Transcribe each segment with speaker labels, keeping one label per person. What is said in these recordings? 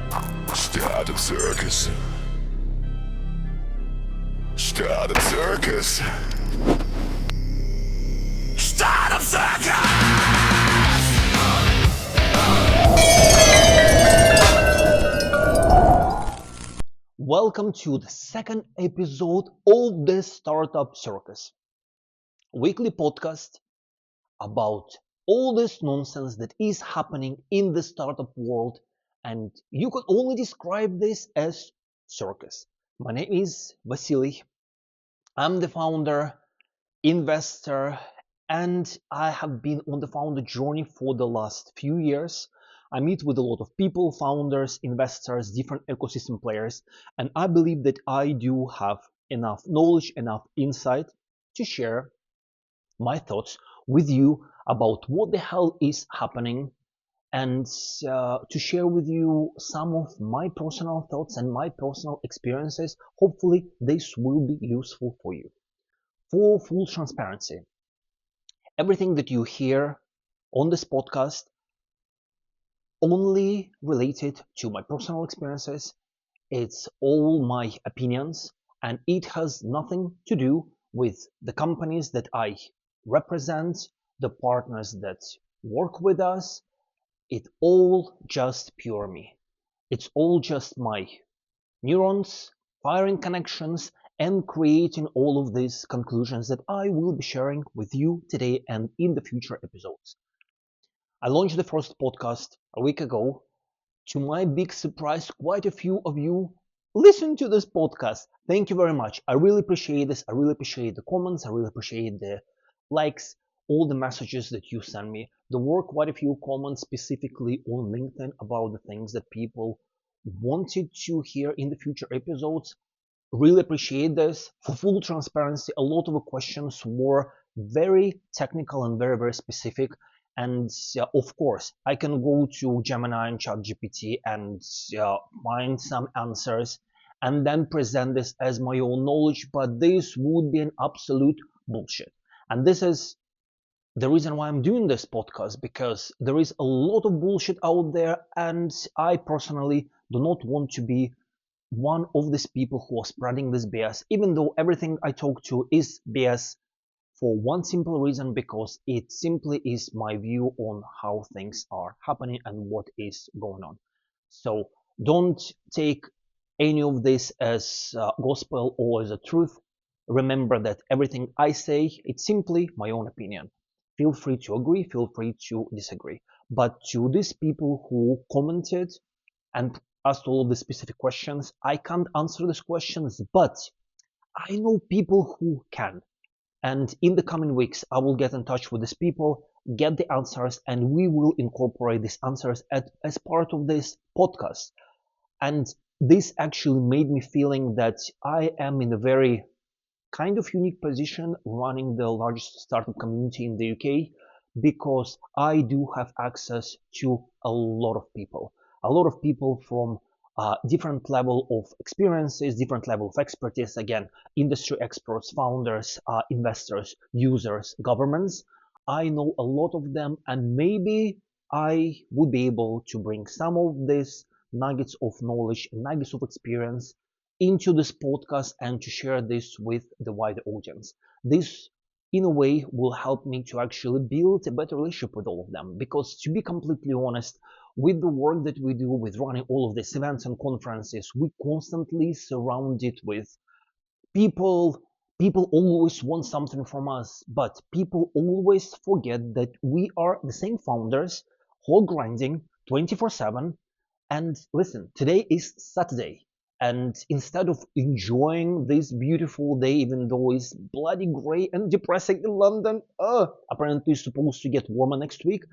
Speaker 1: Start of circus. Start of circus. Start of circus!
Speaker 2: Welcome to the second episode of the Startup Circus, weekly podcast about all this nonsense that is happening in the startup world, and you could only describe this as circus. My name is Vasily. I'm the founder, investor, and I have been on the founder journey for the last few years. I meet with a lot of people, founders, investors, different ecosystem players, and I believe that I do have enough knowledge, enough insight to share my thoughts with you about what the hell is happening, and to share with you some of my personal thoughts and my personal experiences. Hopefully this will be useful for you. For full transparency, everything that you hear on this podcast only related to my personal experiences. It's all my opinions, and it has nothing to do with the companies that I represent, the partners that work with us. It's all just pure me. It's all just my neurons firing connections and creating all of these conclusions that I will be sharing with you today and in the future episodes. I launched the first podcast a week ago. To my big surprise, quite a few of you listen to this podcast. Thank you very much. I really appreciate this. I really appreciate the comments. I really appreciate the likes, all the messages that you send me. There were quite a few comments specifically on LinkedIn about the things that people wanted to hear in the future episodes. Really appreciate this. For full transparency, a lot of the questions were very technical and very, very specific. And of course, I can go to Gemini and ChatGPT and find some answers and then present this as my own knowledge, but this would be an absolute bullshit. And this is the reason why I'm doing this podcast, because there is a lot of bullshit out there, and I personally do not want to be one of these people who are spreading this BS, even though everything I talk to is BS, for one simple reason, because it simply is my view on how things are happening and what is going on. So don't take any of this as gospel or as a truth. Remember that everything I say, it's simply my own opinion. Feel free to agree, feel free to disagree. But to these people who commented and asked all of the specific questions, I can't answer these questions, but I know people who can. And in the coming weeks, I will get in touch with these people, get the answers, and we will incorporate these answers as part of this podcast. And this actually made me feeling that I am in a very kind of unique position running the largest startup community in the UK, because I do have access to a lot of people from different level of experiences, different level of expertise, again, industry experts, founders, investors, users, governments. I know a lot of them, and maybe I would be able to bring some of these nuggets of knowledge, nuggets of experience into this podcast and to share this with the wider audience. This, in a way, will help me to actually build a better relationship with all of them, because to be completely honest, with the work that we do with running all of these events and conferences, we constantly surrounded with people. People always want something from us, but people always forget that we are the same founders who are grinding 24/7. And listen, today is Saturday, and instead of enjoying this beautiful day, even though it's bloody grey and depressing in London, apparently it's supposed to get warmer next week,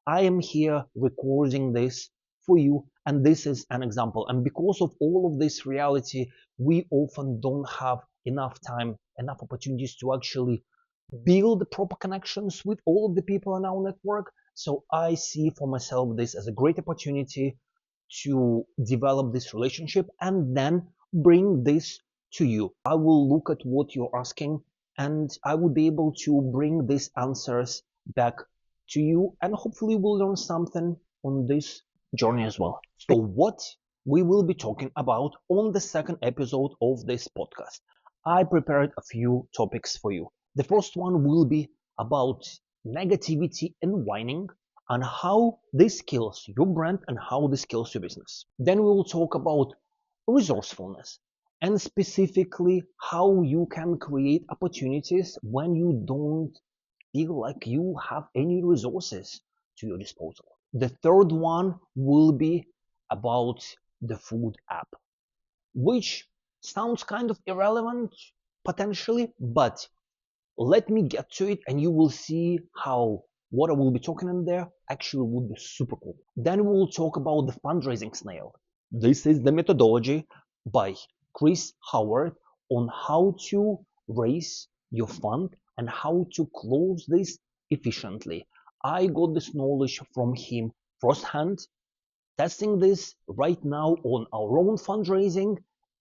Speaker 2: I am here recording this for you, and this is an example. And because of all of this reality, we often don't have enough time, enough opportunities to actually build proper connections with all of the people in our network. So I see for myself this as a great opportunity to develop this relationship and then bring this to you. I will look at what you're asking, and I will be able to bring these answers back to you, and hopefully we'll learn something on this journey as well. So what we will be talking about on the second episode of this podcast. I prepared a few topics for you. The first one will be about negativity and whining and how this kills your brand and how this kills your business. Then we will talk about resourcefulness and specifically how you can create opportunities when you don't feel like you have any resources to your disposal. The third one will be about the food app, which sounds kind of irrelevant potentially, but let me get to it and you will see how what I will be talking in there actually would be super cool. Then we will talk about the fundraising snail. This is the methodology by Chris Howard on how to raise your fund and how to close this efficiently. I got this knowledge from him firsthand, testing this right now on our own fundraising,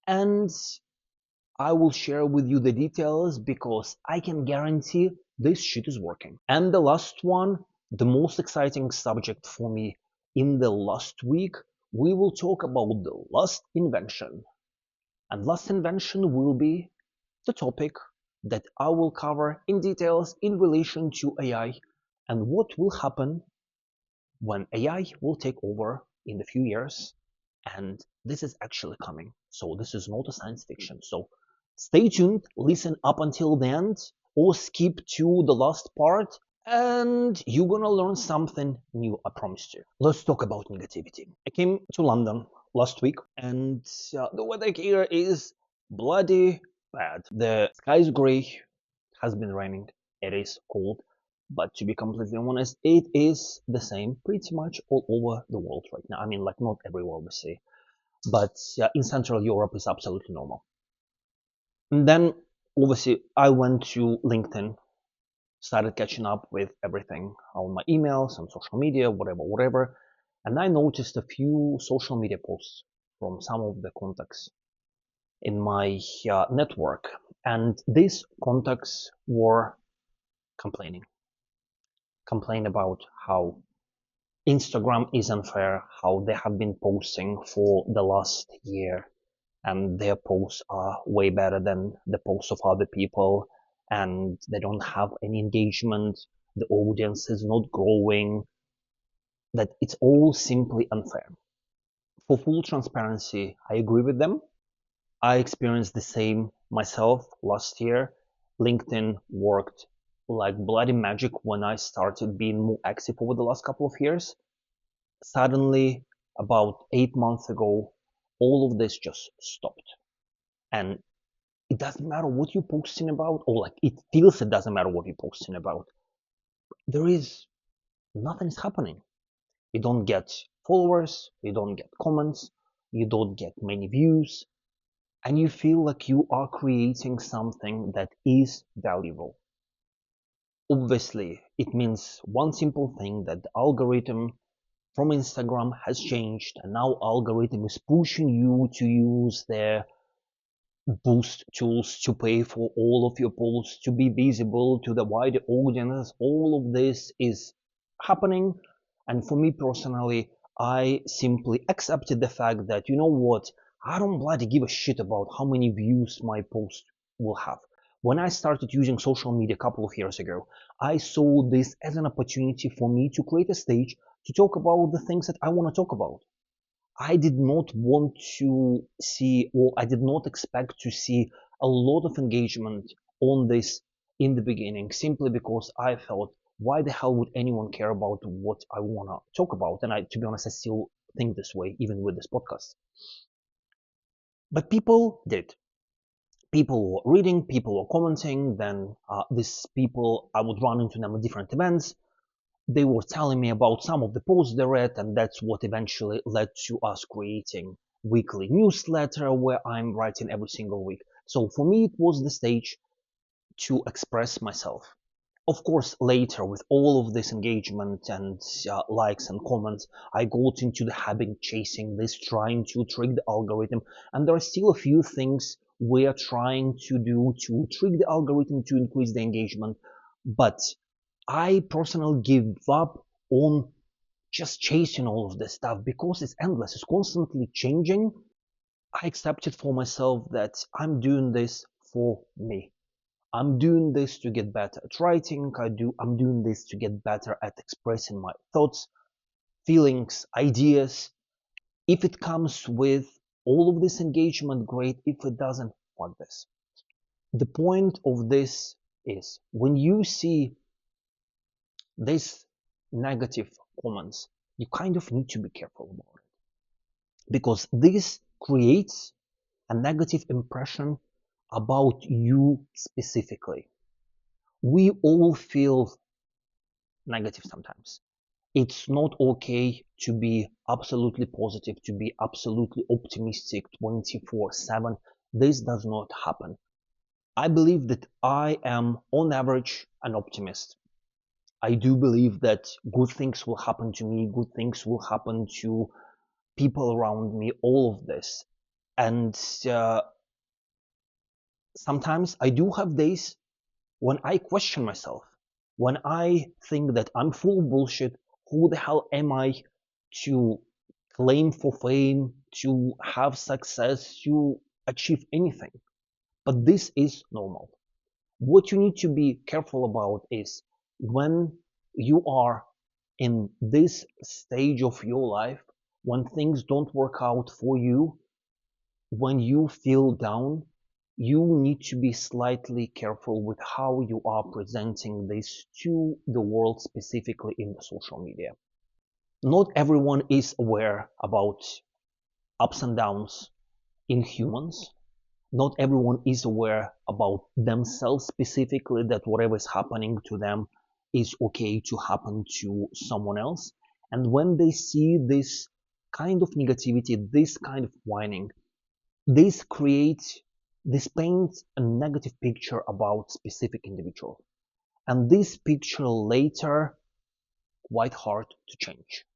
Speaker 2: and I will share with you the details because I can guarantee this shit is working. And the last one, the most exciting subject for me in the last week, we will talk about the last invention. And last invention will be the topic that I will cover in details in relation to AI and what will happen when AI will take over in the few years. And this is actually coming. So this is not a science fiction. So stay tuned, listen up until the end, or skip to the last part, and you're gonna learn something new, I promise you. Let's talk about negativity. I came to London last week, and the weather here is bloody bad. The sky is grey, has been raining, it is cold, but to be completely honest, it is the same pretty much all over the world right now. I mean, like not everywhere we see, but in Central Europe is absolutely normal. And then obviously I went to LinkedIn, started catching up with everything on my emails and social media, whatever. And I noticed a few social media posts from some of the contacts in my network. And these contacts were complaining about how Instagram is unfair, how they have been posting for the last year and their posts are way better than the posts of other people and they don't have any engagement, the audience is not growing, that it's all simply unfair. For full transparency, I agree with them. I experienced the same myself last year. LinkedIn worked like bloody magic when I started being more active over the last couple of years. Suddenly, about 8 months ago, all of this just stopped. And it doesn't matter what you're posting about, or like it feels it doesn't matter what you're posting about. There is nothing is happening. You don't get followers, you don't get comments, you don't get many views, and you feel like you are creating something that is valuable. Obviously, it means one simple thing that the algorithm from Instagram has changed and now algorithm is pushing you to use their boost tools to pay for all of your posts to be visible to the wider audience. All of this is happening, and for me personally, I simply accepted the fact that you know what, I don't bloody give a shit about how many views my post will have. When I started using social media a couple of years ago, I saw this as an opportunity for me to create a stage to talk about the things that I want to talk about. I did not want to see, or I did not expect to see a lot of engagement on this in the beginning, simply because I felt, why the hell would anyone care about what I want to talk about? And to be honest, I still think this way, even with this podcast. But people did. People were reading, people were commenting, then these people, I would run into them at different events. They were telling me about some of the posts they read, and that's what eventually led to us creating weekly newsletter where I'm writing every single week. So for me, it was the stage to express myself. Of course, later with all of this engagement and likes and comments, I got into the habit chasing this, trying to trick the algorithm, and there are still a few things we are trying to do to trick the algorithm to increase the engagement, but I personally give up on just chasing all of this stuff because it's endless, it's constantly changing. I accepted for myself that I'm doing this for me. I'm doing this to get better at writing. I'm doing this to get better at expressing my thoughts, feelings, ideas. If it comes with all of this engagement, great. If it doesn't, fuck this. The point of this is when you see these negative comments, you kind of need to be careful about it because this creates a negative impression about you specifically. We all feel negative sometimes. It's not okay to be absolutely positive, to be absolutely optimistic 24/7. This does not happen. I believe that I am on average an optimist. I do believe that good things will happen to me, good things will happen to people around me, all of this. And sometimes I do have days when I question myself, when I think that I'm full of bullshit, who the hell am I to claim for fame, to have success, to achieve anything? But this is normal. What you need to be careful about is when you are in this stage of your life, when things don't work out for you, when you feel down, you need to be slightly careful with how you are presenting this to the world, specifically in the social media. Not everyone is aware about ups and downs in humans. Not everyone is aware about themselves specifically, that whatever is happening to them is okay to happen to someone else. And when they see this kind of negativity, this kind of whining, this paints a negative picture about specific individual. And this picture later quite hard to change.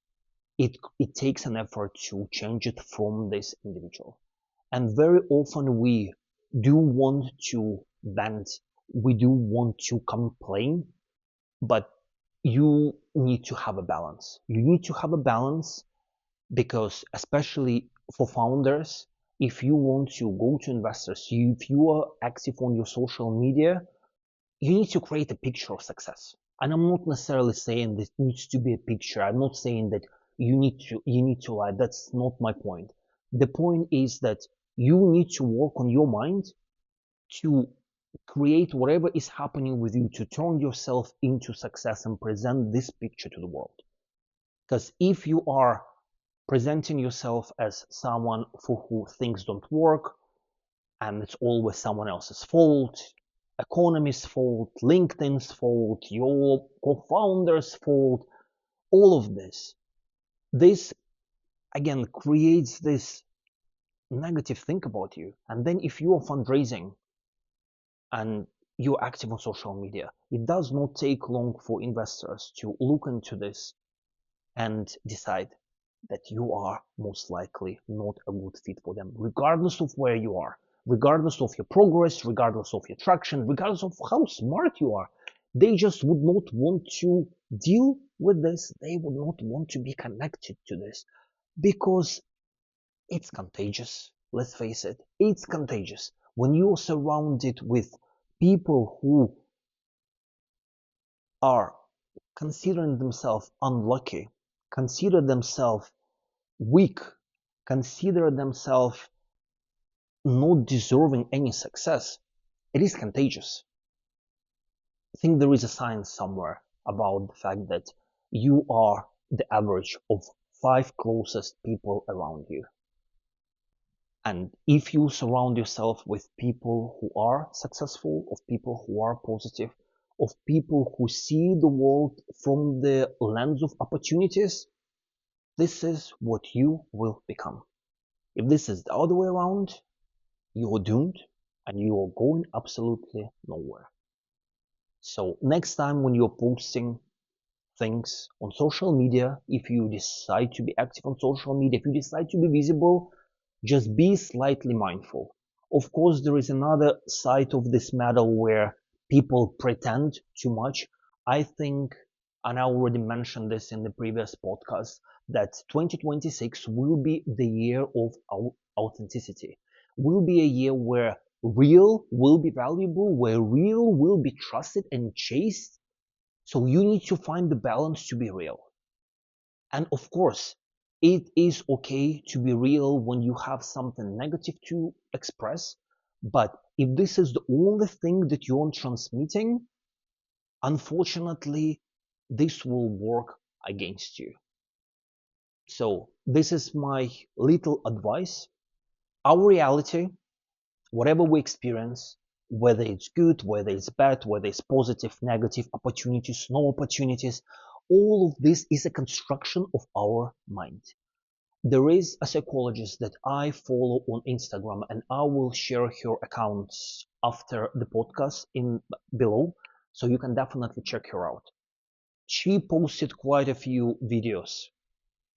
Speaker 2: It takes an effort to change it from this individual. And very often we do want to vent, we do want to complain, but you need to have a balance. You need to have a balance because especially for founders, if you want to go to investors, if you are active on your social media, you need to create a picture of success. And I'm not necessarily saying that it needs to be a picture. I'm not saying that you need to lie. That's not my point. The point is that you need to work on your mind to create whatever is happening with you, to turn yourself into success and present this picture to the world. Because if you are presenting yourself as someone for who things don't work and it's always someone else's fault, economy's fault, LinkedIn's fault, your co-founder's fault, all of this again creates this negative thing about you. And then if you are fundraising and you're active on social media, it does not take long for investors to look into this and decide that you are most likely not a good fit for them, regardless of where you are, regardless of your progress, regardless of your traction, regardless of how smart you are. They just would not want to deal with this. They would not want to be connected to this because it's contagious. Let's face it, it's contagious. When you're surrounded with people who are considering themselves unlucky, consider themselves weak, consider themselves not deserving any success, it is contagious. I think there is a science somewhere about the fact that you are the average of 5 closest people around you. And if you surround yourself with people who are successful, of people who are positive, of people who see the world from the lens of opportunities, this is what you will become. If this is the other way around, you're doomed and you're going absolutely nowhere. So next time when you're posting things on social media, if you decide to be active on social media, if you decide to be visible, just be slightly mindful. Of course, there is another side of this matter where people pretend too much. I think and I already mentioned this in the previous podcast, that 2026 will be the year of authenticity. Will be a year where real will be valuable, where real will be trusted and chased. So you need to find the balance to be real. And of course, it is okay to be real when you have something negative to express. But if this is the only thing that you're transmitting, unfortunately, this will work against you. So this is my little advice. Our reality, whatever we experience, whether it's good, whether it's bad, whether it's positive, negative, opportunities, no opportunities, all of this is a construction of our mind. There is a psychologist that I follow on Instagram, and I will share her accounts after the podcast in below, so you can definitely check her out. She posted quite a few videos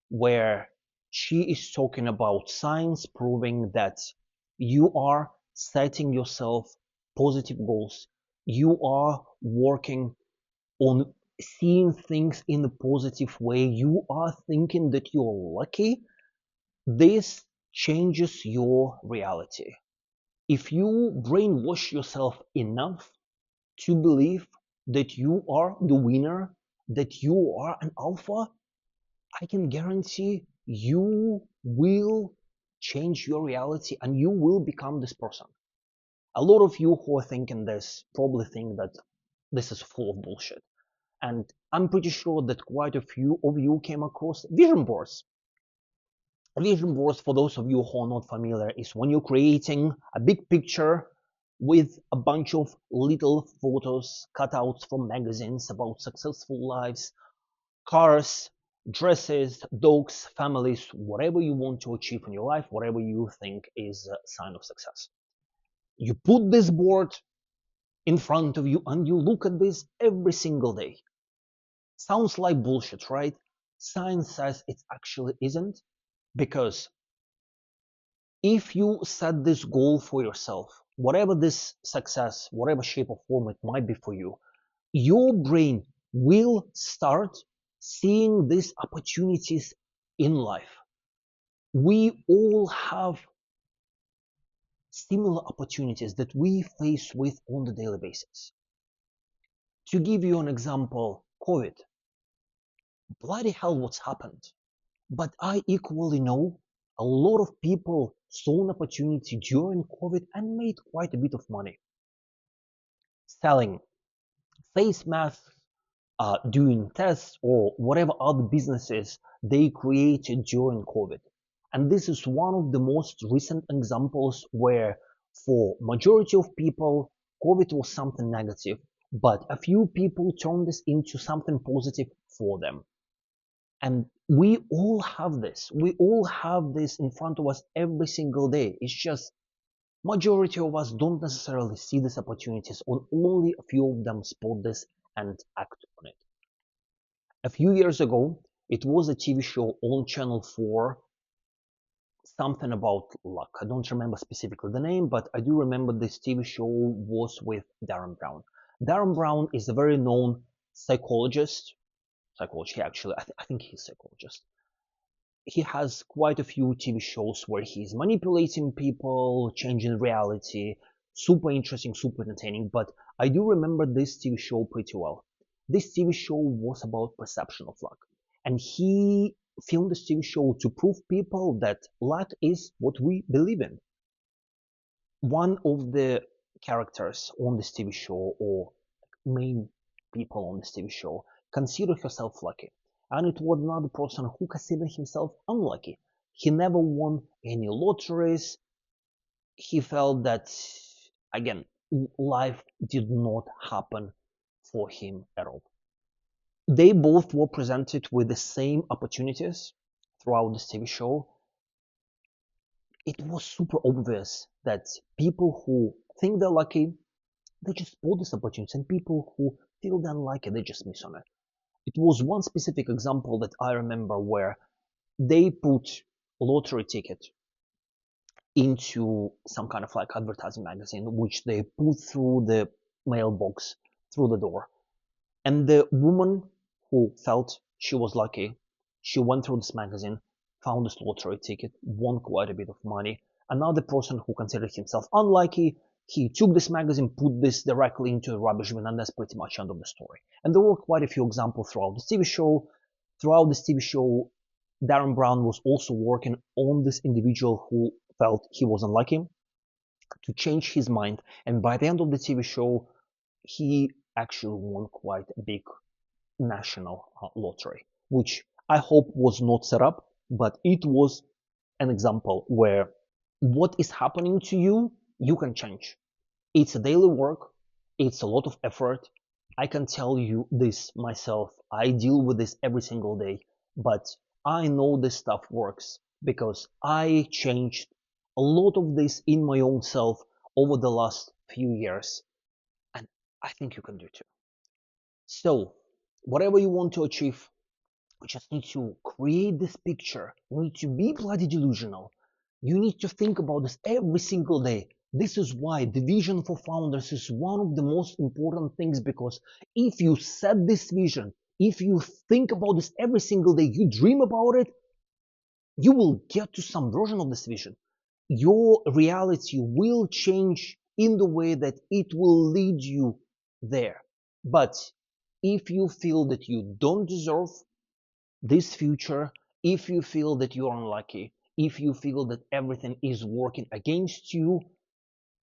Speaker 2: where she is talking about science proving that you are setting yourself positive goals. You are working on seeing things in a positive way. You are thinking that you're lucky. This changes your reality. If you brainwash yourself enough to believe that you are the winner, that you are an alpha, I can guarantee you will change your reality and you will become this person. A lot of you who are thinking this probably think that this is full of bullshit. And I'm pretty sure that quite a few of you came across vision boards. Vision boards, for those of you who are not familiar, is when you're creating a big picture with a bunch of little photos, cutouts from magazines about successful lives, cars, dresses, dogs, families, whatever you want to achieve in your life, whatever you think is a sign of success. You put this board in front of you and you look at this every single day. Sounds like bullshit, right? Science says it actually isn't, because if you set this goal for yourself, whatever this success, whatever shape or form it might be for you, your brain will start seeing these opportunities in life. We all have similar opportunities that we face with on the daily basis. To give you an example, COVID. Bloody hell, what's happened? But I equally know a lot of people saw an opportunity during COVID and made quite a bit of money selling face masks, doing tests, or whatever other businesses they created during COVID. And this is one of the most recent examples where for majority of people, COVID was something negative, but a few people turned this into something positive for them. And we all have this. We all have this in front of us every single day. It's just majority of us don't necessarily see these opportunities, or only a few of them spot this and act on it. A few years ago, it was a TV show on Channel 4, something about luck. I don't remember specifically the name, but I do remember this TV show was with Darren Brown. Darren Brown is a very known psychologist. Actually, I think he's a psychologist. He has quite a few TV shows where he's manipulating people, changing reality. Super interesting, super entertaining. But I do remember this TV show pretty well. This TV show was about perception of luck. And he filmed this TV show to prove people that luck is what we believe in. One of the characters on this TV show, or main people on this TV show, considered herself lucky. And it was another person who considered himself unlucky. He never won any lotteries. He felt that, again, life did not happen for him at all. They both were presented with the same opportunities throughout this TV show. It was super obvious that people who think they're lucky, they just spot this opportunity, and people who feel they're unlucky, they just miss on it. It was one specific example that I remember where they put a lottery ticket into some kind of like advertising magazine, which they put through the mailbox, through the door. And the woman who felt she was lucky. She went through this magazine, found this lottery ticket, won quite a bit of money. Another person who considered himself unlucky, he took this magazine, put this directly into a rubbish bin, and that's pretty much end of the story. And there were quite a few examples throughout this TV show. Throughout this TV show, Darren Brown was also working on this individual who felt he was unlucky to change his mind. And by the end of the TV show, he actually won quite a big national lottery, which I hope was not set up, but it was an example where what is happening to you, you can change. It's a daily work. It's a lot of effort. I can tell you this myself. I deal with this every single day, but I know this stuff works because I changed a lot of this in my own self over the last few years, and I think you can do too. So, whatever you want to achieve, you just need to create this picture. You need to be bloody delusional. You need to think about this every single day. This is why the vision for founders is one of the most important things, because if you set this vision, if you think about this every single day, you dream about it, you will get to some version of this vision. Your reality will change in the way that it will lead you there. But if you feel that you don't deserve this future, if you feel that you're unlucky, if you feel that everything is working against you,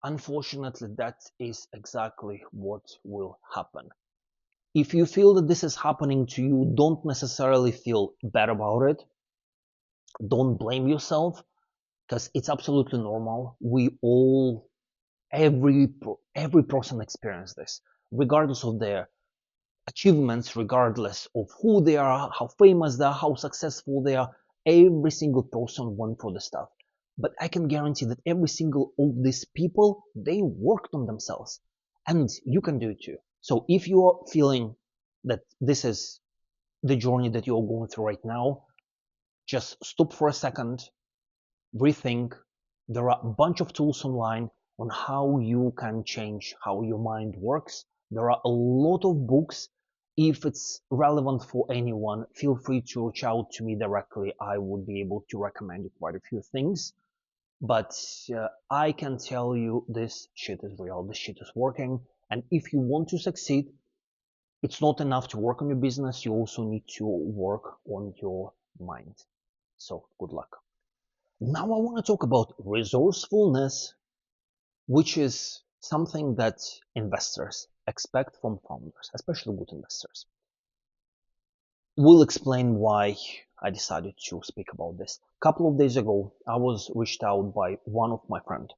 Speaker 2: unfortunately, that is exactly what will happen. If you feel that this is happening to you, don't necessarily feel bad about it. Don't blame yourself, because it's absolutely normal. We all, every person experience this, regardless of their achievements, regardless of who they are, how famous they are, how successful they are. Every single person went through the stuff. But I can guarantee that every single of these people, they worked on themselves. And you can do it too. So if you are feeling that this is the journey that you're going through right now, just stop for a second, rethink. There are a bunch of tools online on how you can change how your mind works. There are a lot of books. If it's relevant for anyone, feel free to reach out to me directly. I would be able to recommend you quite a few things. But I can tell you this shit is real. This shit is working. And if you want to succeed, it's not enough to work on your business. You also need to work on your mind. So good luck. Now I want to talk about resourcefulness, which is something that investors expect from founders, especially good investors. We'll explain why I decided to speak about this. A couple of days ago, I was reached out by one of my friends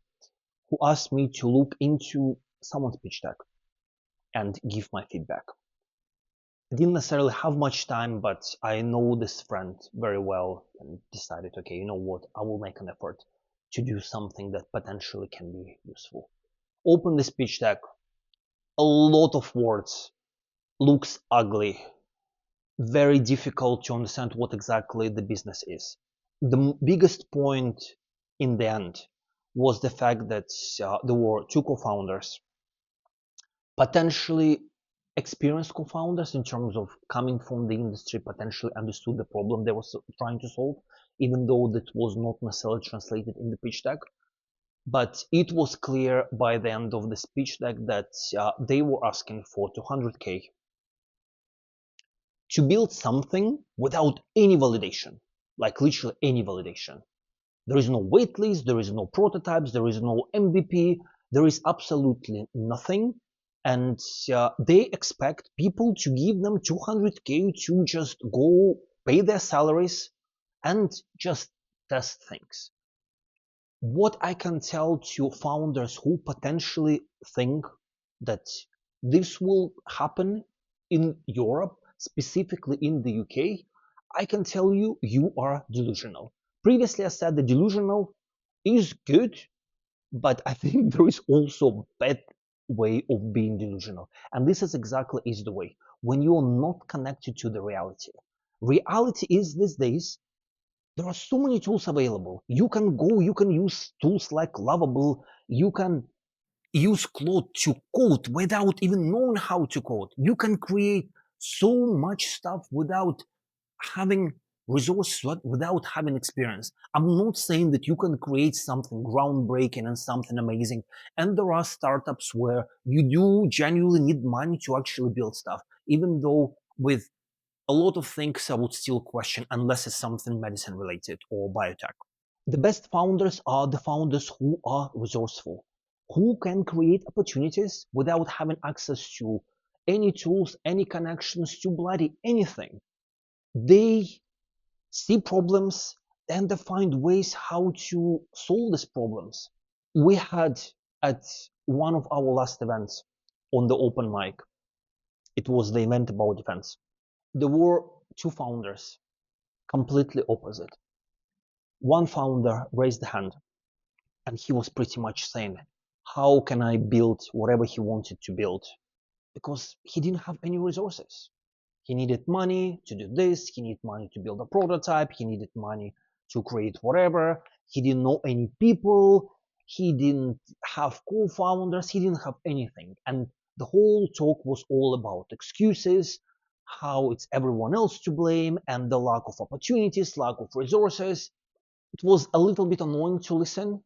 Speaker 2: who asked me to look into someone's pitch deck and give my feedback. I didn't necessarily have much time, but I know this friend very well and decided, okay, you know what, I will make an effort to do something that potentially can be useful. Open this pitch deck, a lot of words, looks ugly, very difficult to understand what exactly the business is. The biggest point in the end was the fact that there were two co-founders, potentially experienced co-founders in terms of coming from the industry, potentially understood the problem they were trying to solve, even though that was not necessarily translated in the pitch deck. But it was clear by the end of the pitch deck that they were asking for 200K to build something without any validation, like literally any validation. There is no waitlist, there is no prototypes, there is no MVP, there is absolutely nothing. And they expect people to give them 200K to just go pay their salaries and just test things. What I can tell to founders who potentially think that this will happen in Europe, specifically in the UK, I can tell you, you are delusional. Previously, I said the delusional is good, but I think there is also a bad way of being delusional. And this is exactly is the way. When you're not connected to the reality. Reality is these days, there are so many tools available. You can use tools like Lovable, you can use Claude to code without even knowing how to code. You can create so much stuff without having resources, without having experience. I'm not saying that you can create something groundbreaking and something amazing. And there are startups where you do genuinely need money to actually build stuff, even though with a lot of things I would still question unless it's something medicine related or biotech. The best founders are the founders who are resourceful, who can create opportunities without having access to any tools, any connections to bloody anything. They see problems and they find ways how to solve these problems. We had at one of our last events on the open mic, it was the event about defense. There were two founders, completely opposite. One founder raised the hand and he was pretty much saying, how can I build whatever he wanted to build? Because he didn't have any resources. He needed money to do this, he needed money to build a prototype, he needed money to create whatever. He didn't know any people, he didn't have co-founders, he didn't have anything. And the whole talk was all about excuses, how it's everyone else to blame, and the lack of opportunities, lack of resources. It was a little bit annoying to listen,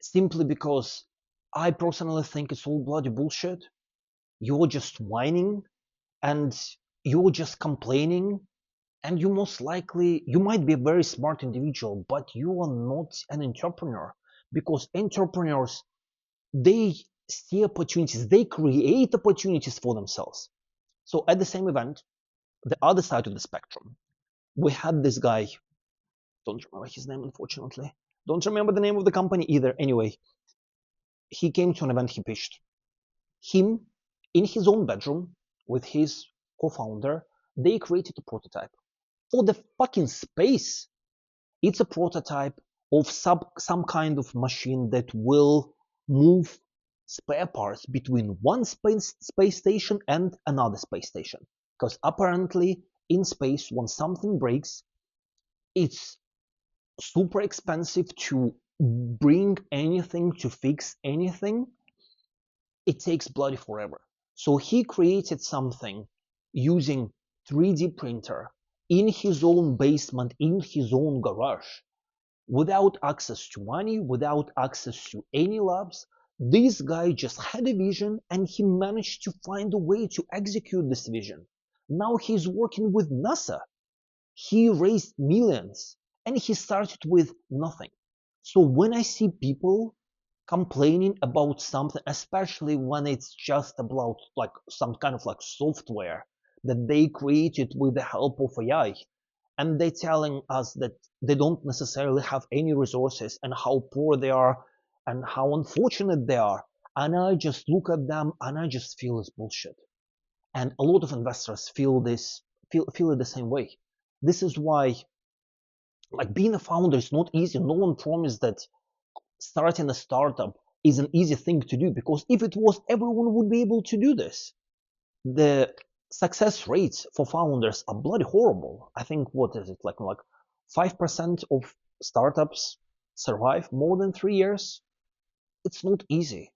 Speaker 2: simply because I personally think it's all bloody bullshit. You're just whining and you're just complaining, and you might be a very smart individual, but you are not an entrepreneur, because entrepreneurs, they see opportunities, they create opportunities for themselves. So at the same event, the other side of the spectrum, we had this guy, don't remember his name unfortunately, don't remember the name of the company either. Anyway, he came to an event, he pitched him in his own bedroom with his co-founder. They created a prototype for the fucking space. It's a prototype of some kind of machine that will move spare parts between one space station and another space station. Because apparently in space, when something breaks, it's super expensive to bring anything, to fix anything. It takes bloody forever. So he created something using 3D printer in his own basement, in his own garage, without access to money, without access to any labs. This guy just had a vision and he managed to find a way to execute this vision. Now he's working with NASA. He raised millions and he started with nothing. So when I see people complaining about something, especially when it's just about like some kind of like software that they created with the help of AI, and they're telling us that they don't necessarily have any resources and how poor they are and how unfortunate they are, and I just look at them and I just feel it's bullshit. And a lot of investors feel it the same way. This is why, like, being a founder is not easy. No one promised that starting a startup is an easy thing to do, because if it was, everyone would be able to do this. The success rates for founders are bloody horrible. I think, what is it, like 5% of startups survive more than 3 years. It's not easy.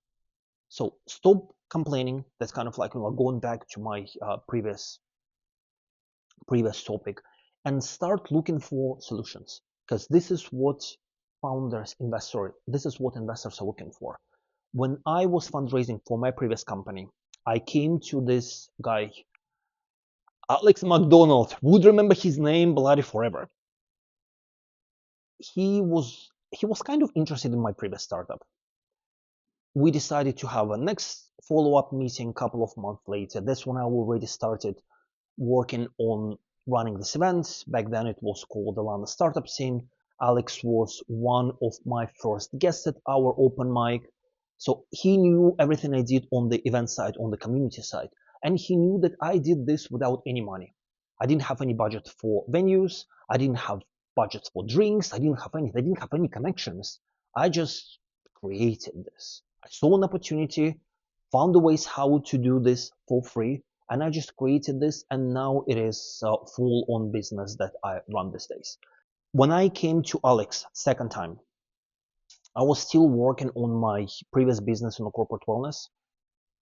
Speaker 2: So stop complaining. That's kind of like, going back to my previous topic, and start looking for solutions, because this is what investors are looking for. When I was fundraising for my previous company, I came to this guy, Alex McDonald, would remember his name bloody forever. He was kind of interested in my previous startup. We decided to have a next follow-up meeting a couple of months later. That's when I already started working on running this event. Back then it was called the London Startup Scene. Alex was one of my first guests at our open mic. So he knew everything I did on the event side, on the community side. And he knew that I did this without any money. I didn't have any budget for venues. I didn't have budgets for drinks. I didn't have any connections. I just created this. I saw an opportunity, found the ways how to do this for free, and I just created this, and now it is a full-on business that I run these days. When I came to Alex second time, I was still working on my previous business in corporate wellness.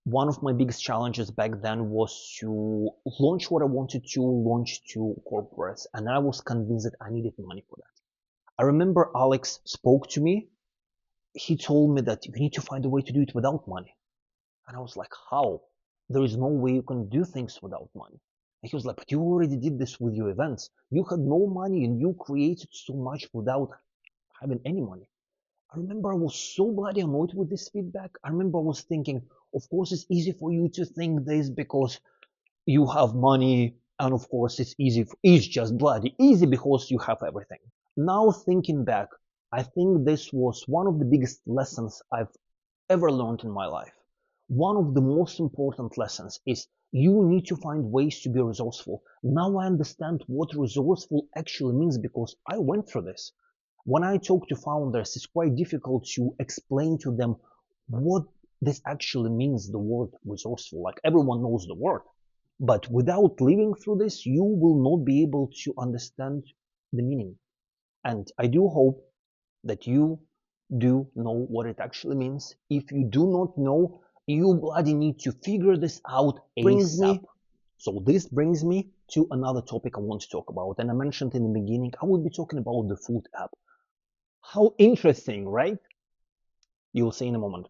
Speaker 2: One of my biggest challenges back then was to launch what I wanted to launch to corporates, and I was convinced that I needed money for that. I remember Alex spoke to me. He told me that you need to find a way to do it without money. And I was like, how? There is no way you can do things without money. And he was like, but you already did this with your events. You had no money and you created so much without having any money. I remember I was so bloody annoyed with this feedback. I remember I was thinking, of course, it's easy for you to think this because you have money, and of course, it's just bloody easy because you have everything. Now, thinking back, I think this was one of the biggest lessons I've ever learned in my life. One of the most important lessons is you need to find ways to be resourceful. Now I understand what resourceful actually means because I went through this. When I talk to founders, it's quite difficult to explain to them what this actually means, the word resourceful. Like everyone knows the word. But without living through this, you will not be able to understand the meaning. And I do hope that you do know what it actually means. If you do not know, you bloody need to figure this out ASAP. So this brings me to another topic I want to talk about. And I mentioned in the beginning, I will be talking about the food app. How interesting, right? You'll see in a moment.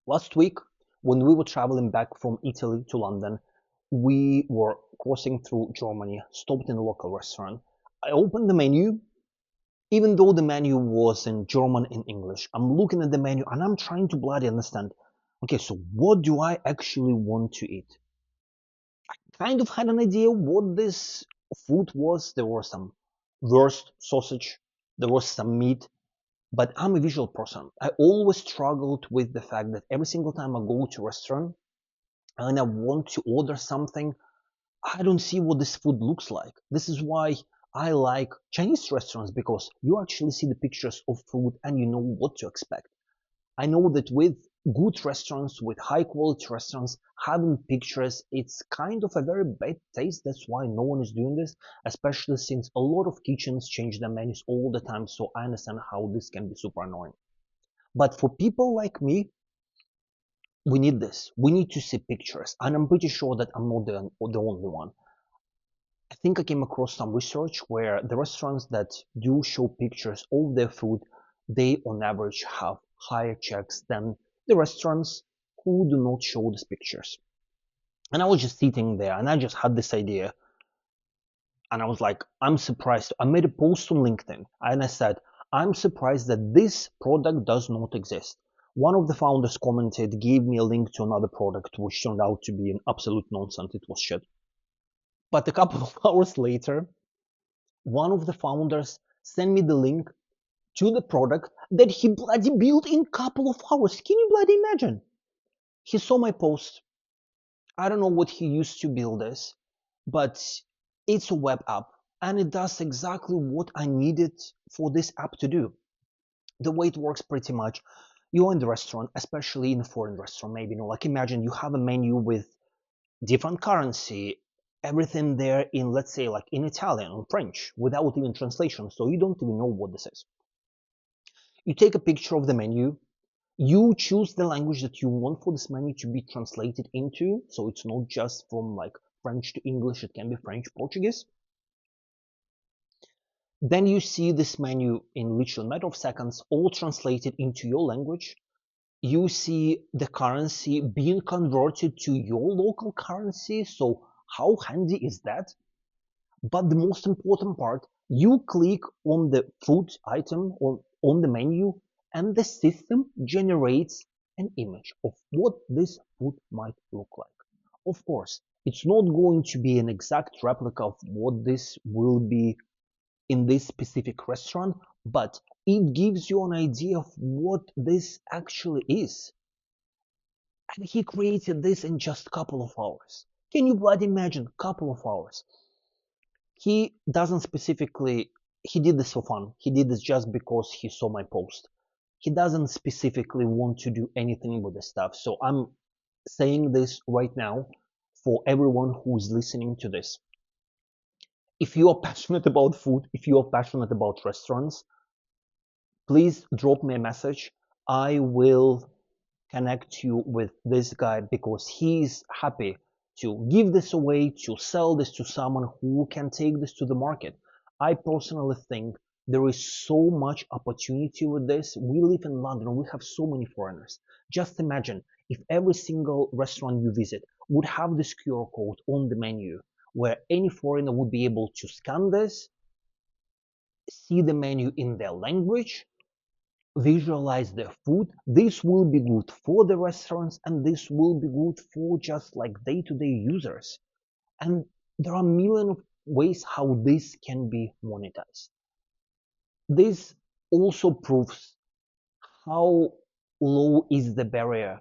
Speaker 2: Last week, when we were traveling back from Italy to London, we were crossing through Germany, stopped in a local restaurant. I opened the menu, even though the menu was in German and English. I'm looking at the menu and I'm trying to bloody understand, okay, so what do I actually want to eat? I kind of had an idea what this food was. There was some wurst, sausage, there was some meat, but I'm a visual person. I always struggled with the fact that every single time I go to a restaurant and I want to order something, I don't see what this food looks like. This is why I like Chinese restaurants, because you actually see the pictures of food and you know what to expect. I know that with good restaurants, with high quality restaurants, having pictures, it's kind of a very bad taste. That's why no one is doing this, especially since a lot of kitchens change their menus all the time. So I understand how this can be super annoying. But for people like me, we need this. We need to see pictures. And I'm pretty sure that I'm not the only one. I think I came across some research where the restaurants that do show pictures of their food, they on average have higher checks than the restaurants who do not show these pictures. And I was just sitting there and I just had this idea. And I was like, I'm surprised. I made a post on LinkedIn and I said, I'm surprised that this product does not exist. One of the founders commented, gave me a link to another product, which turned out to be an absolute nonsense. It was shit. But a couple of hours later, one of the founders sent me the link to the product that he bloody built in a couple of hours. Can you bloody imagine? He saw my post. I don't know what he used to build this, but it's a web app and it does exactly what I needed for this app to do. The way it works pretty much, you're in the restaurant, especially in a foreign restaurant, maybe, like imagine you have a menu with different currency, everything there in, let's say, like in Italian or French, without even translation, so you don't even know what this is. You take a picture of the menu, you choose the language that you want for this menu to be translated into, so it's not just from like French to English, it can be French, Portuguese. Then you see this menu in literally a matter of seconds, all translated into your language. You see the currency being converted to your local currency, so how handy is that? But the most important part, you click on the food item or on the menu and the system generates an image of what this food might look like. Of course, it's not going to be an exact replica of what this will be in this specific restaurant, but it gives you an idea of what this actually is. And he created this in just a couple of hours. Can you bloody imagine? Couple of hours. He doesn't specifically, he did this for fun. He did this just because he saw my post. He doesn't specifically want to do anything with this stuff. So I'm saying this right now for everyone who is listening to this. If you are passionate about food, if you are passionate about restaurants, please drop me a message. I will connect you with this guy because he's happy to give this away, to sell this to someone who can take this to the market. I personally think there is so much opportunity with this. We live in London, we have so many foreigners. Just imagine if every single restaurant you visit would have this QR code on the menu where any foreigner would be able to scan this, see the menu in their language, visualize their food. This will be good for the restaurants and this will be good for just like day-to-day users. And there are a million of ways how this can be monetized. This also proves how low is the barrier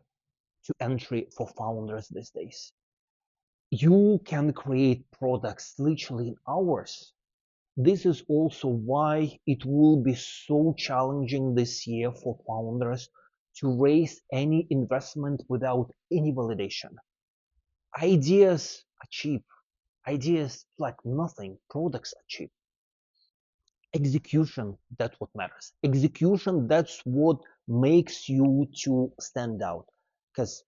Speaker 2: to entry for founders these days. You can create products literally in hours. This is also why it will be so challenging this year for founders to raise any investment without any validation. Ideas are cheap. Ideas like nothing. Products are cheap. Execution, that's what matters. Execution, that's what makes you to stand out. Because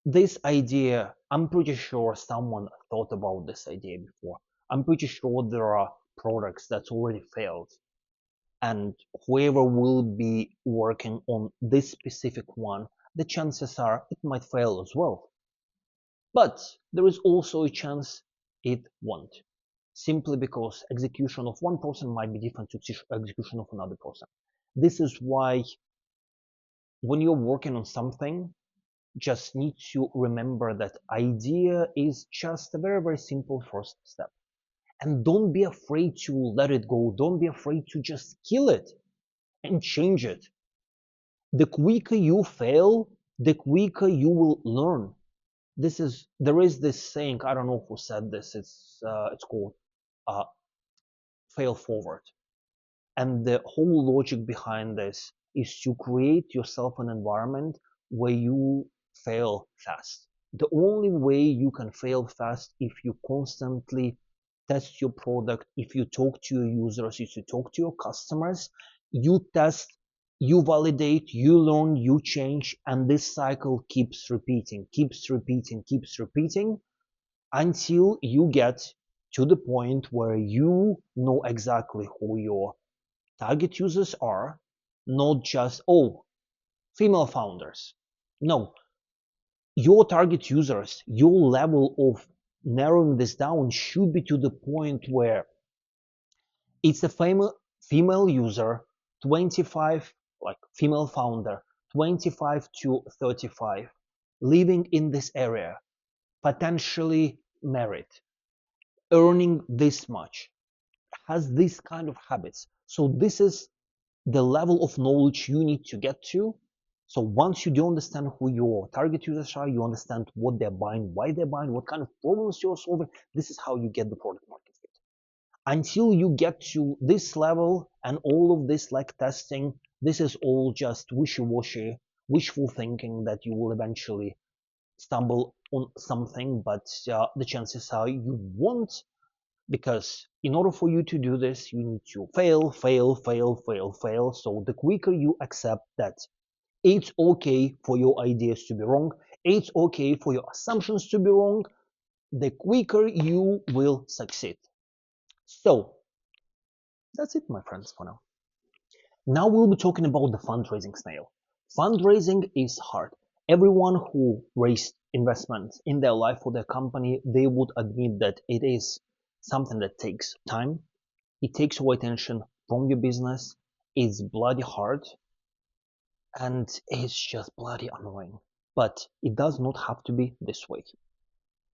Speaker 2: this idea, I'm pretty sure someone thought about this idea before. I'm pretty sure there are products that's already failed. And whoever will be working on this specific one, the chances are it might fail as well. But there is also a chance it won't, simply because execution of one person might be different to execution of another person. This is why when you're working on something, just need to remember that idea is just a very, very simple first step. And don't be afraid to let it go. Don't be afraid to just kill it and change it. The quicker you fail, the quicker you will learn. There is this saying, I don't know who said this. It's called uh, fail forward. And the whole logic behind this is to create yourself an environment where you fail fast. The only way you can fail fast if you constantly test your product, if you talk to your users, if you talk to your customers, you test, you validate, you learn, you change, and this cycle keeps repeating, keeps repeating, keeps repeating until you get to the point where you know exactly who your target users are, not just, oh, female founders. No, your target users, your level of narrowing this down should be to the point where it's a female user, 25, like female founder, 25 to 35, living in this area, potentially married, earning this much, has this kind of habits. So this is the level of knowledge you need to get to. So once you do understand who your target users are, you understand what they're buying, why they're buying, what kind of problems you're solving, this is how you get the product market fit. Until you get to this level and all of this like testing, this is all just wishy-washy, wishful thinking that you will eventually stumble on something, but the chances are you won't, because in order for you to do this, you need to fail, fail, fail, fail, fail. So the quicker you accept that it's okay for your ideas to be wrong, it's okay for your assumptions to be wrong, the quicker you will succeed. So that's it, my friends, for now. Now we'll be talking about the fundraising snail. Fundraising is hard. Everyone who raised investments in their life for their company, they would admit that it is something that takes time. It takes away attention from your business. It's bloody hard and it's just bloody annoying. But it does not have to be this way.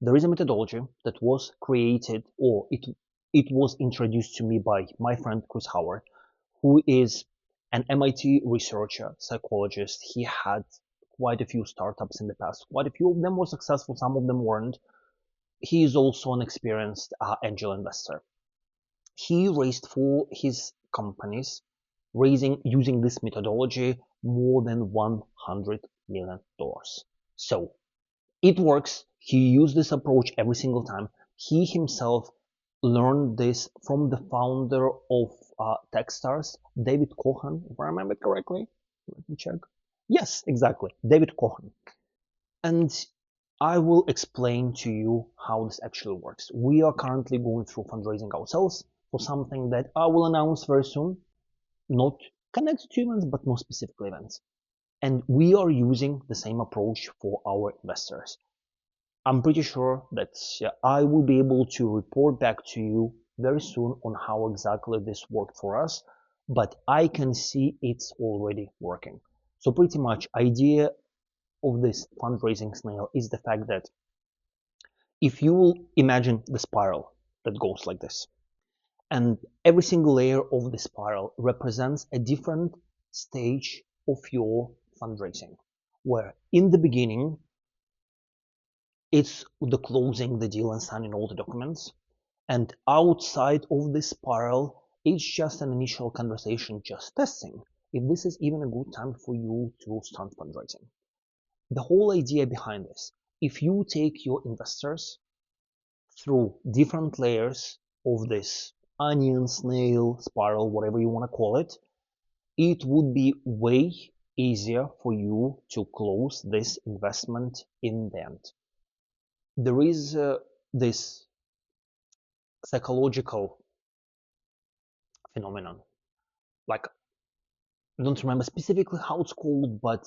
Speaker 2: There is a methodology that was created, or it was introduced to me by my friend Chris Howard, who is an MIT researcher, psychologist. He had quite a few startups in the past. Quite a few of them were successful, some of them weren't. He is also an experienced angel investor. He raised for his companies, raising using this methodology more than $100 million. So it works. He used this approach every single time. He himself learned this from the founder of Techstars, David Cohen, if I remember correctly. Let me check. Yes, exactly, David Cohen. And I will explain to you how this actually works. We are currently going through fundraising ourselves for something that I will announce very soon, not connected to events, but more specifically events. And we are using the same approach for our investors. I'm pretty sure that I will be able to report back to you very soon on how exactly this worked for us, but I can see it's already working. So pretty much idea of this fundraising snail is the fact that if you will imagine the spiral that goes like this, and every single layer of the spiral represents a different stage of your fundraising, where in the beginning it's the closing the deal and signing all the documents, and outside of this spiral it's just an initial conversation, just testing if this is even a good time for you to start fundraising. The whole idea behind this, if you take your investors through different layers of this onion, snail, spiral, whatever you want to call it, it would be way easier for you to close this investment in the end. There is this psychological phenomenon, like I don't remember specifically how it's called, but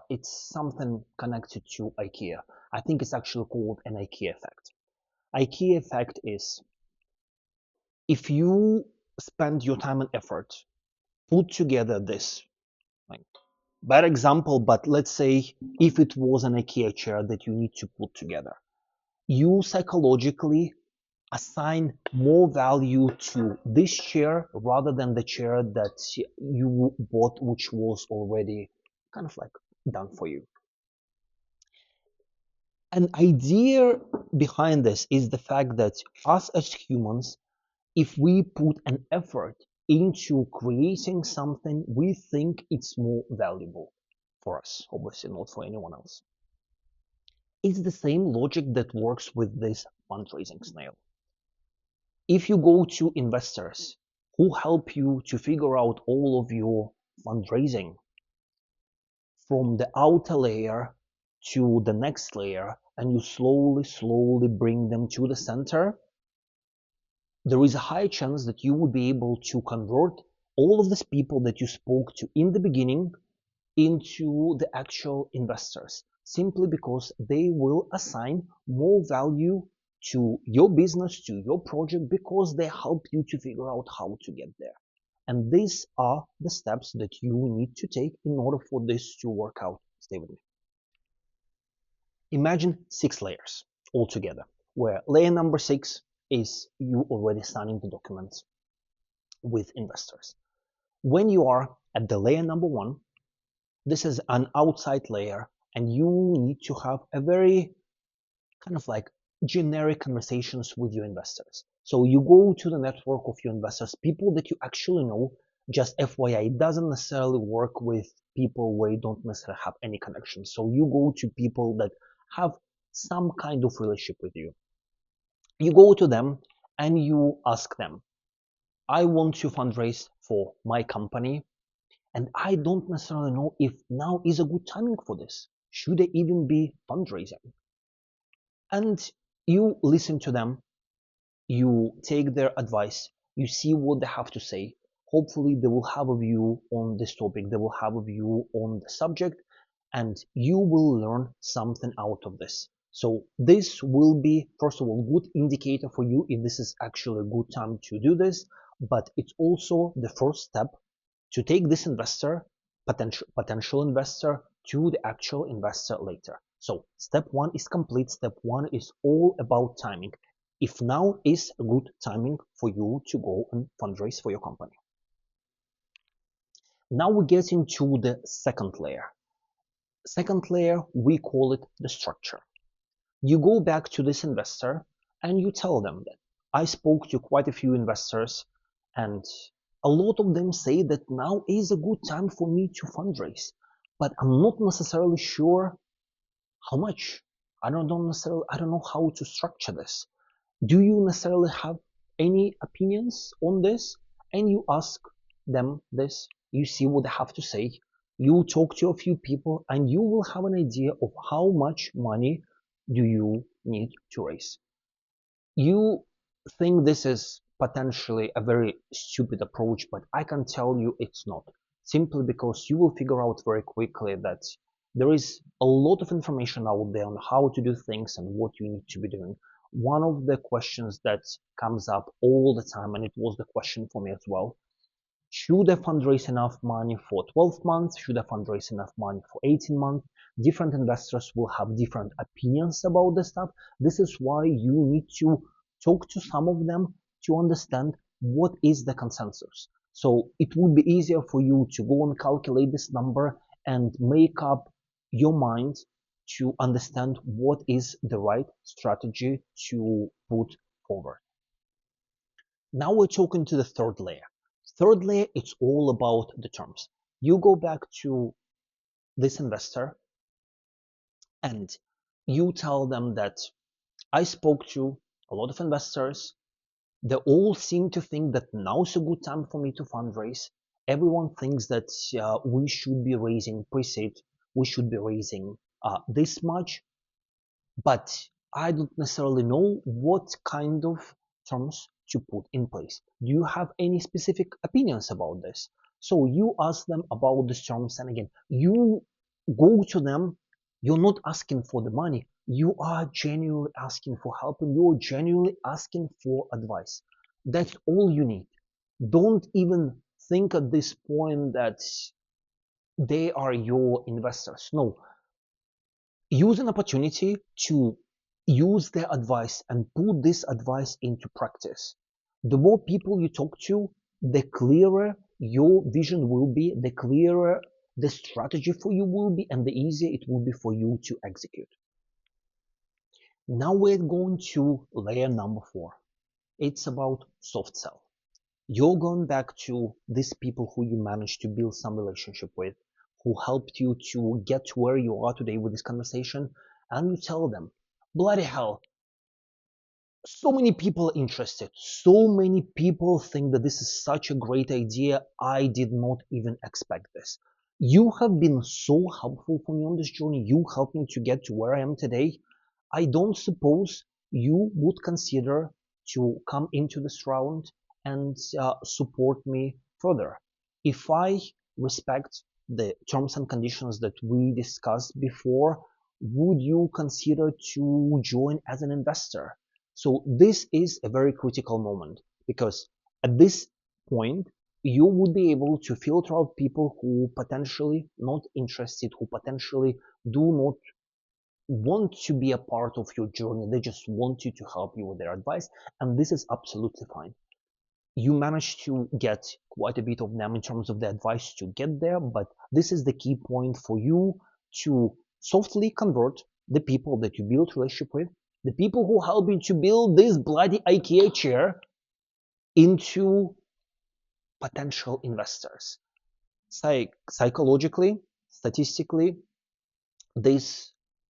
Speaker 2: it's something connected to IKEA. I think it's actually called an IKEA effect. IKEA effect is if you spend your time and effort put together this, like, bad example, but let's say if it was an IKEA chair that you need to put together, you psychologically assign more value to this chair rather than the chair that you bought, which was already kind of like done for you. An idea behind this is the fact that us as humans, if we put an effort into creating something, we think it's more valuable for us, obviously not for anyone else. It's the same logic that works with this fundraising snail. If you go to investors who help you to figure out all of your fundraising from the outer layer to the next layer, and you slowly bring them to the center, there is a high chance that you will be able to convert all of these people that you spoke to in the beginning into the actual investors, simply because they will assign more value to your business, to your project, because they help you to figure out how to get there. And these are the steps that you need to take in order for this to work out. Stay with me. Imagine 6 layers altogether, where layer number 6 is you already signing the documents with investors. When you are at the layer number 1, this is an outside layer, and you need to have a very kind of like generic conversations with your investors. So you go to the network of your investors, people that you actually know. Just FYI, it doesn't necessarily work with people where you don't necessarily have any connection. So you go to people that have some kind of relationship with you. You go to them and you ask them, I want to fundraise for my company, and I don't necessarily know if now is a good timing for this. Should I even be fundraising? And you listen to them, you take their advice, you see what they have to say. Hopefully they will have a view on this topic, they will have a view on the subject, and you will learn something out of this. So this will be, first of all, good indicator for you if this is actually a good time to do this, but it's also the first step to take this investor, potential investor, to the actual investor later. So step 1 is complete. Step 1 is all about timing. If now is a good timing for you to go and fundraise for your company. Now we get into the second layer. Second layer, we call it the structure. You go back to this investor and you tell them that I spoke to quite a few investors, and a lot of them say that now is a good time for me to fundraise, but I'm not necessarily sure how much. I don't know how to structure this. Do you necessarily have any opinions on this? And you ask them this, you see what they have to say, you talk to a few people, and you will have an idea of how much money do you need to raise. You think this is potentially a very stupid approach, but I can tell you it's not. Simply because you will figure out very quickly that there is a lot of information out there on how to do things and what you need to be doing. One of the questions that comes up all the time, and it was the question for me as well, should I fundraise enough money for 12 months? Should I fundraise enough money for 18 months? Different investors will have different opinions about this stuff. This is why you need to talk to some of them to understand what is the consensus. So it would be easier for you to go and calculate this number and make up your mind to understand what is the right strategy to put forward. Now we're talking to the third layer. Third layer, it's all about the terms. You go back to this investor and you tell them that I spoke to a lot of investors. They all seem to think that now's a good time for me to fundraise. Everyone thinks that we should be raising pre-seed, we should be raising this much, but I don't necessarily know what kind of terms to put in place. Do you have any specific opinions about this? So you ask them about the terms, and again, you go to them. You're not asking for the money. You are genuinely asking for help, and you're genuinely asking for advice. That's all you need. Don't even think at this point that they are your investors. No, use an opportunity to use their advice and put this advice into practice. The more people you talk to, the clearer your vision will be, the clearer the strategy for you will be, and the easier it will be for you to execute. Now we're going to layer number 4. It's about soft sell. You're going back to these people who you managed to build some relationship with, who helped you to get to where you are today with this conversation, and you tell them, bloody hell, so many people are interested, so many people think that this is such a great idea, I did not even expect this. You have been so helpful for me on this journey, you helped me to get to where I am today. I don't suppose you would consider to come into this round and support me further. If I respect the terms and conditions that we discussed before, would you consider to join as an investor? So this is a very critical moment, because at this point, you would be able to filter out people who potentially not interested, who potentially do not want to be a part of your journey. They just want you to help you with their advice, and this is absolutely fine. You managed to get quite a bit of them in terms of the advice to get there, but this is the key point for you to softly convert the people that you build relationship with, the people who help you to build this bloody IKEA chair, into potential investors. Psychologically, statistically, this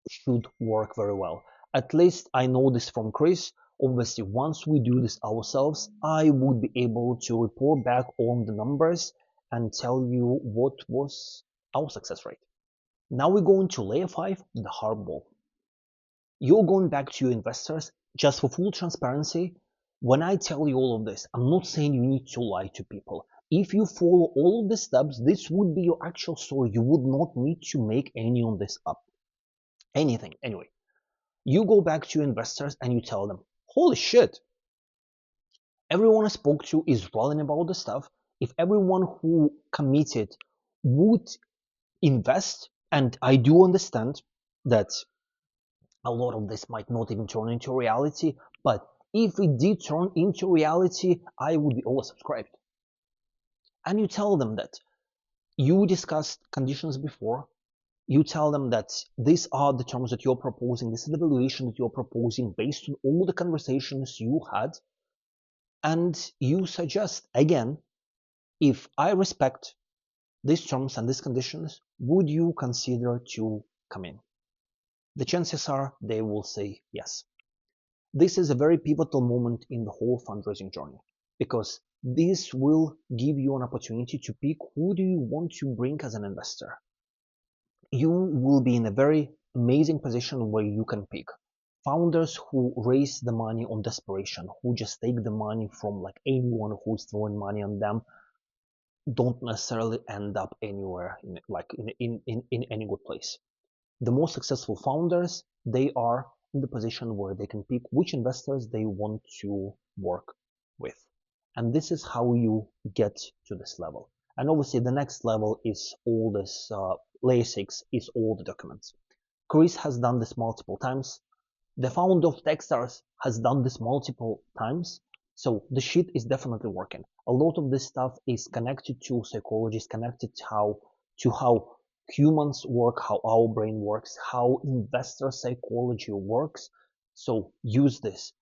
Speaker 2: should work very well. At least I know this from Chris. Obviously, once we do this ourselves, I would be able to report back on the numbers and tell you what was our success rate. Now we go into layer 5, the hardball. You're going back to your investors. Just for full transparency, when I tell you all of this, I'm not saying you need to lie to people. If you follow all of the steps, this would be your actual story. You would not need to make any of this up. Anything. Anyway, you go back to your investors and you tell them, holy shit, everyone I spoke to is rolling about the stuff. If everyone who committed would invest, and I do understand that a lot of this might not even turn into reality, but if it did turn into reality, I would be oversubscribed. And you tell them that you discussed conditions before. You tell them that these are the terms that you're proposing, this is the valuation that you're proposing based on all the conversations you had, and you suggest, again, if I respect these terms and these conditions, would you consider to come in? The chances are they will say yes. This is a very pivotal moment in the whole fundraising journey, because this will give you an opportunity to pick who do you want to bring as an investor. You will be in a very amazing position where you can pick founders who raise the money on desperation, who just take the money from like anyone who's throwing money on them, don't necessarily end up anywhere in any good place. The most successful founders, they are in the position where they can pick which investors they want to work with. And this is how you get to this level. And obviously the next level is all this, layer 6 is all the documents. Chris has done this multiple times. The founder of Techstars has done this multiple times. So the shit is definitely working. A lot of this stuff is connected to psychology, is connected to how humans work, how our brain works, how investor psychology works. So use this.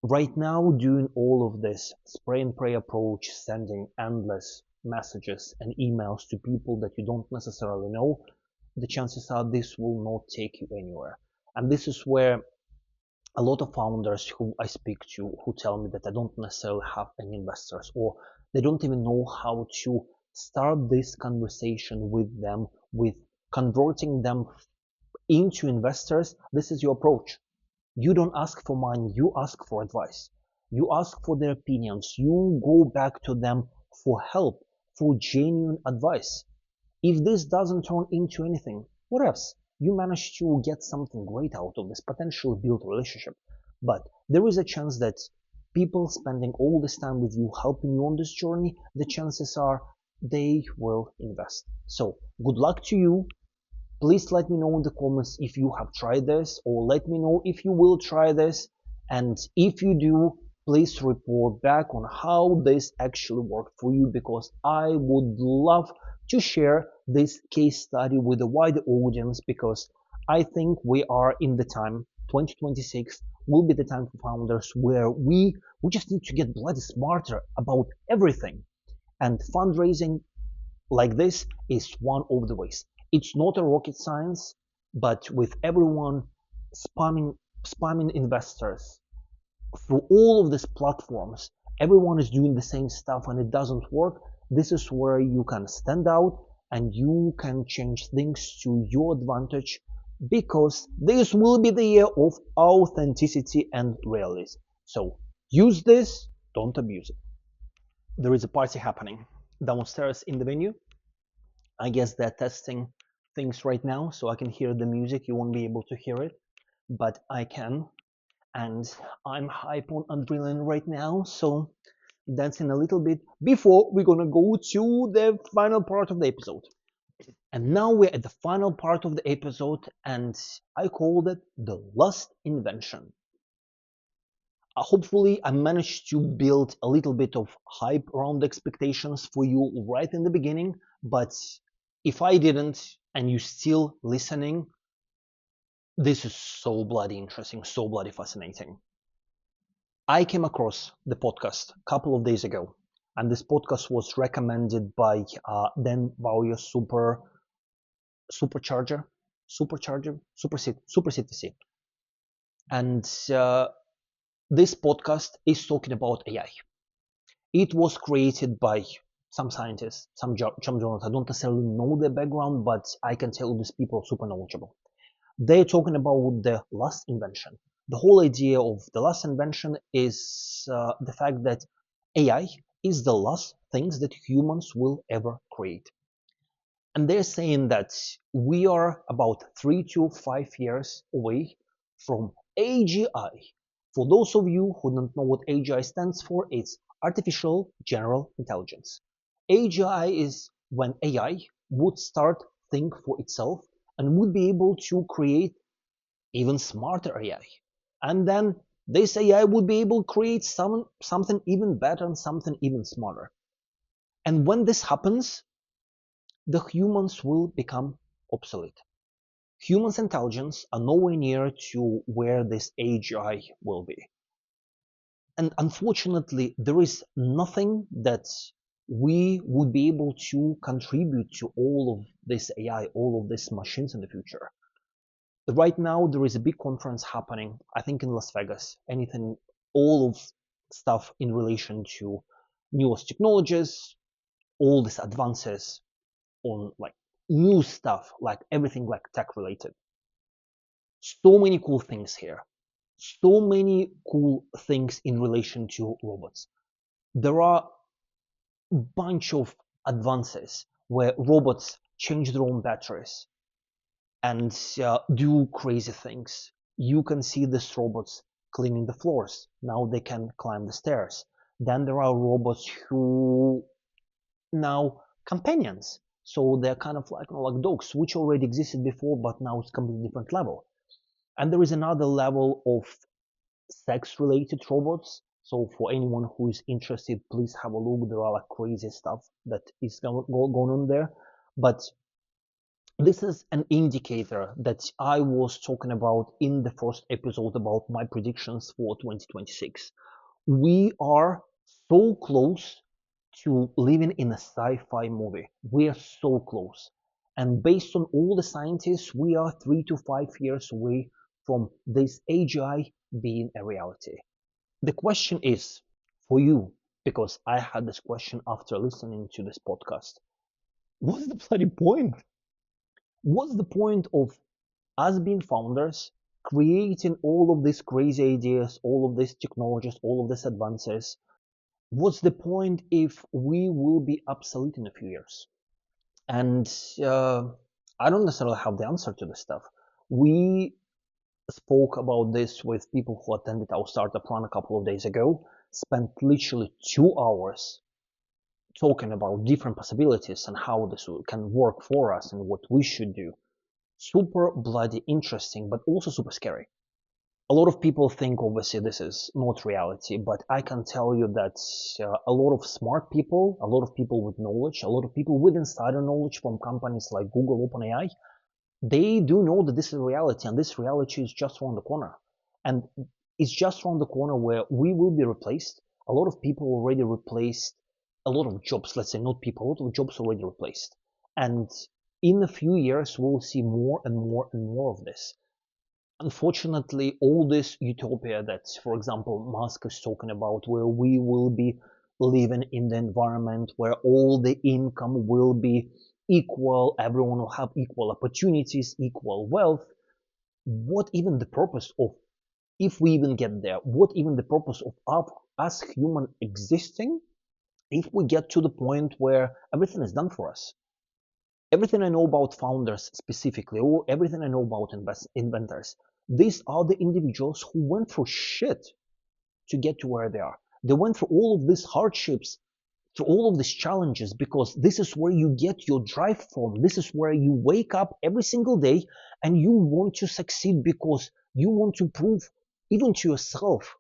Speaker 2: Right now, doing all of this spray and pray approach, sending endless messages and emails to people that you don't necessarily know, the chances are this will not take you anywhere. And this is where a lot of founders who I speak to who tell me that they don't necessarily have any investors, or they don't even know how to start this conversation with them, with converting them into investors. This is your approach. You don't ask for money, you ask for advice. You ask for their opinions. You go back to them for help, for genuine advice. If this doesn't turn into anything, what else? You managed to get something great out of this potential build relationship. But there is a chance that people spending all this time with you, helping you on this journey, the chances are they will invest. So good luck to you. Please let me know in the comments if you have tried this, or let me know if you will try this. And if you do, please report back on how this actually worked for you, because I would love to share this case study with a wider audience, because I think we are in the time, 2026 will be the time for founders where we just need to get bloody smarter about everything. And fundraising like this is one of the ways. It's not a rocket science, but with everyone spamming investors through all of these platforms, everyone is doing the same stuff and it doesn't work. This is where you can stand out and you can change things to your advantage, because this will be the year of authenticity and realism. So use this, don't abuse it. There is a party happening downstairs in the venue. I guess they're testing things right now, so I can hear the music. You won't be able to hear it, but I can. And I'm hype on adrenaline right now, so dancing a little bit before we're gonna go to the final part of the episode. And now we're at the final part of the episode, and I called it the last invention. Hopefully I managed to build a little bit of hype around expectations for you right in the beginning, but if I didn't and you're still listening, this is so bloody interesting, so bloody fascinating. I came across the podcast a couple of days ago, and this podcast was recommended by Dan Bauer Supercharger, Super CTC. And this podcast is talking about AI. It was created by some scientists, some journalists. I don't necessarily know their background, but I can tell these people are super knowledgeable. They're talking about the last invention. The whole idea of the last invention is the fact that AI is the last things that humans will ever create. And they're saying that we are about 3 to 5 years away from AGI. For those of you who don't know what AGI stands for, it's Artificial General Intelligence. AGI is when AI would start think for itself and would be able to create even smarter AI. And then this AI would be able to create something even better and something even smarter. And when this happens, the humans will become obsolete. Humans' intelligence are nowhere near to where this AGI will be. And unfortunately, there is nothing that we would be able to contribute to all of this AI, all of these machines in the future. Right now, there is a big conference happening, I think in Las Vegas, all of stuff in relation to newest technologies, all these advances on like new stuff, like everything like tech related. So many cool things here. So many cool things in relation to robots. There are a bunch of advances where robots change their own batteries and do crazy things. You can see these robots cleaning the floors. Now they can climb the stairs. Then there are robots who now companions. So they're kind of like, like dogs, which already existed before, but now it's completely different level. And there is another level of sex-related robots. So for anyone who is interested, please have a look. There are like crazy stuff that is going on there. But this is an indicator that I was talking about in the first episode about my predictions for 2026. We are so close to living in a sci-fi movie. We are so close. And based on all the scientists, we are 3 to 5 years away from this AGI being a reality. The question is for you, because I had this question after listening to this podcast. What's the bloody point? What's the point of us being founders, creating all of these crazy ideas, all of these technologies, all of these advances? What's the point if we will be obsolete in a few years? And I don't necessarily have the answer to this stuff. We spoke about this with people who attended our startup run a couple of days ago, spent literally 2 hours talking about different possibilities and how this can work for us and what we should do. Super bloody interesting, but also super scary. A lot of people think obviously this is not reality, but I can tell you that a lot of smart people, a lot of people with knowledge, a lot of people with insider knowledge from companies like Google, OpenAI, they do know that this is reality, and this reality is just around the corner. And it's just around the corner where we will be replaced. A lot of people already replaced a lot of jobs, let's say not people, a lot of jobs already replaced. And in a few years, we'll see more and more and more of this. Unfortunately, all this utopia that, for example, Musk is talking about, where we will be living in the environment where all the income will be equal, everyone will have equal opportunities, equal wealth. What even the purpose of, if we even get there, what even the purpose of us human existing if we get to the point where everything is done for us? Everything I know about founders specifically, or everything I know about inventors, these are the individuals who went through shit to get to where they are. They went through all of these hardships, through all of these challenges, because this is where you get your drive from. This is where you wake up every single day and you want to succeed because you want to prove even to yourself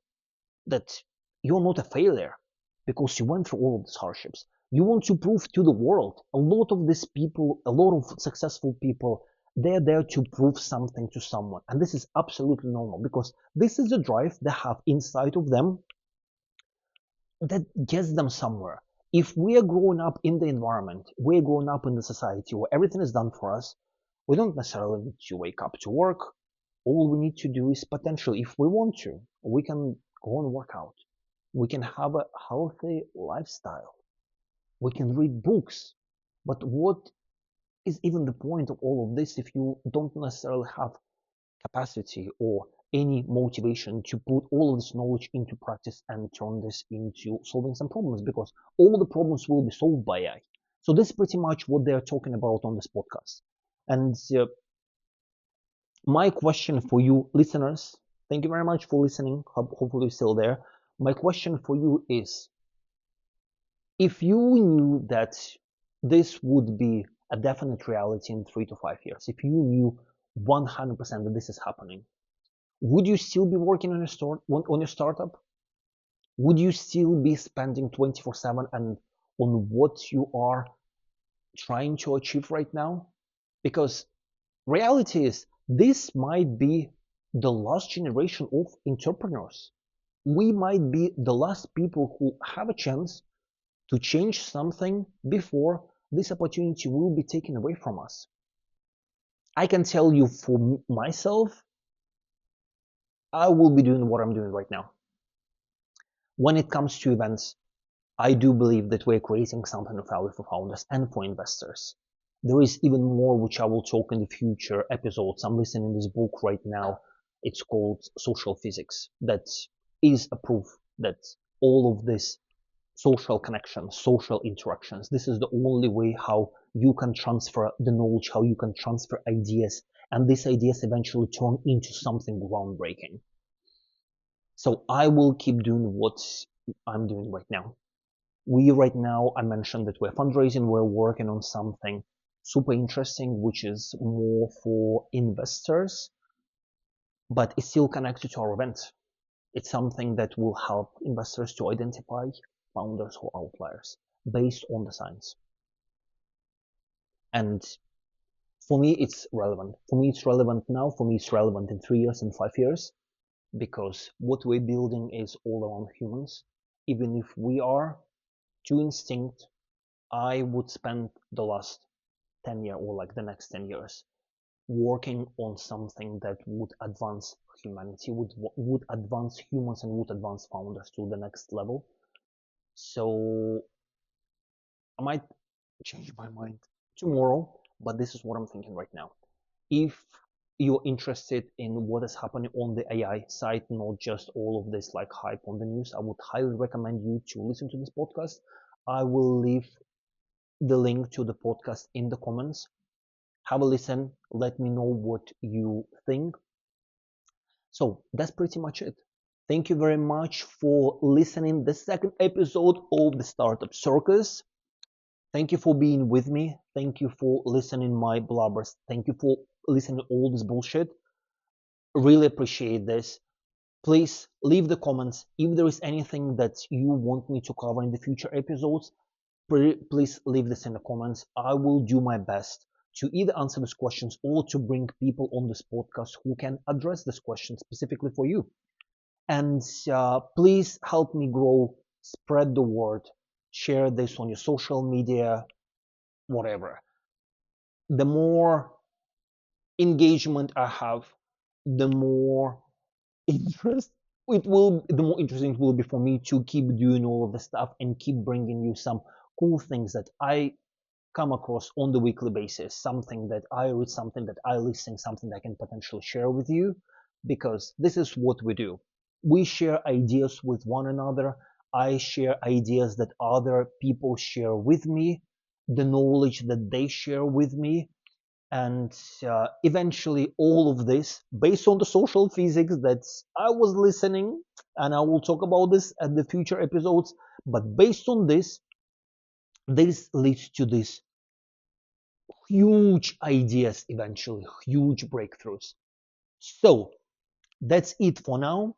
Speaker 2: that you're not a failure because you went through all of these hardships. You want to prove to the world. A lot of these people, a lot of successful people, they're there to prove something to someone. And this is absolutely normal because this is a drive they have inside of them that gets them somewhere. If we are growing up in the environment, we're growing up in the society where everything is done for us, we don't necessarily need to wake up to work. All we need to do is potentially, if we want to, we can go and work out. We can have a healthy lifestyle. We can read books. But what is even the point of all of this if you don't necessarily have capacity or any motivation to put all of this knowledge into practice and turn this into solving some problems, because all the problems will be solved by AI. So this is pretty much what they're talking about on this podcast. And my question for you listeners, thank you very much for listening. Hopefully you're still there. My question for you is, if you knew that this would be a definite reality in 3 to 5 years, if you knew 100% that this is happening, would you still be working on your startup? Would you still be spending 24/7 and on what you are trying to achieve right now? Because reality is this might be the last generation of entrepreneurs. We might be the last people who have a chance to change something before this opportunity will be taken away from us. I can tell you for myself, I will be doing what I'm doing right now. When it comes to events, I do believe that we're creating something of value for founders and for investors. There is even more which I will talk in the future episodes. I'm listening to this book right now. It's called Social Physics. That is a proof that all of this social connections, social interactions, this is the only way how you can transfer the knowledge, how you can transfer ideas, and these ideas eventually turn into something groundbreaking. So I will keep doing what I'm doing right now. Right now, I mentioned that we're fundraising, we're working on something super interesting, which is more for investors, but it's still connected to our event. It's something that will help investors to identify founders or outliers based on the science. And for me, it's relevant. For me, it's relevant now. For me, it's relevant in 3 years and 5 years, because what we're building is all around humans. Even if we are too instinct, I would spend the last 10 years or like the next 10 years working on something that would advance humanity, would advance humans and would advance founders to the next level. So I might change my mind tomorrow, but this is what I'm thinking right now. If you're interested in what is happening on the AI side, not just all of this like hype on the news, I would highly recommend you to listen to this podcast. I will leave the link to the podcast in the comments. Have a listen. Let me know what you think. So that's pretty much it. Thank you very much for listening the second episode of the Startup Circus. Thank you for being with me. Thank you for listening my blabbers. Thank you for listening all this bullshit. Really appreciate this. Please leave the comments if there is anything that you want me to cover in the future episodes. Please leave this in the comments. I will do my best to either answer these questions or to bring people on this podcast who can address this question specifically for you. And please help me grow, spread the word, share this on your social media, whatever. The more engagement I have, the more the more interesting it will be for me to keep doing all of the stuff and keep bringing you some cool things that I come across on the weekly basis, something that I read, something that I listen, something that I can potentially share with you, because this is what we do. We share ideas with one another. I share ideas that other people share with me, the knowledge that they share with me, and eventually all of this based on the social physics that I was listening, and I will talk about this at the future episodes, but based on this leads to this huge ideas, eventually huge breakthroughs. So that's it for now.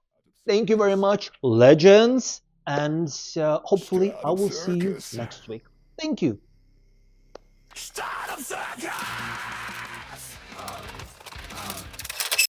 Speaker 2: Thank you very much, legends, and hopefully I
Speaker 1: Startup
Speaker 2: will see you
Speaker 1: Circus.
Speaker 2: next week. Thank you.
Speaker 1: Startup Circus.